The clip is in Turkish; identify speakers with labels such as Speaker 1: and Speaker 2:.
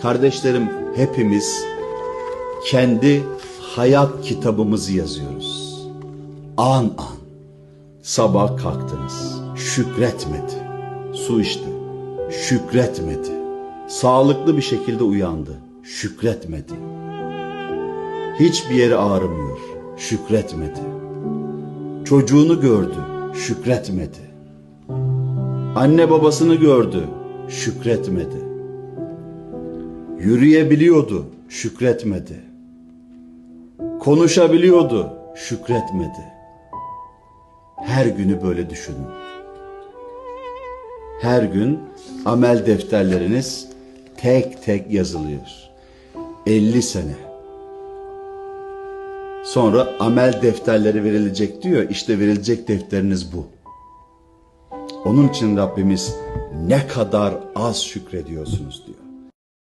Speaker 1: Kardeşlerim, hepimiz kendi hayat kitabımızı yazıyoruz. An an. Sabah kalktınız, şükretmedi. Su içti, şükretmedi. Sağlıklı bir şekilde uyandı, şükretmedi. Hiçbir yeri ağrımıyor, şükretmedi. Çocuğunu gördü, şükretmedi. Anne babasını gördü, şükretmedi. Yürüyebiliyordu, şükretmedi. Konuşabiliyordu, şükretmedi. Her günü böyle düşünün. Her gün amel defterleriniz tek tek yazılıyor. 50 sene. Sonra amel defterleri verilecek diyor. İşte verilecek defteriniz bu. Onun için Rabbimiz ne kadar az şükrediyorsunuz diyor.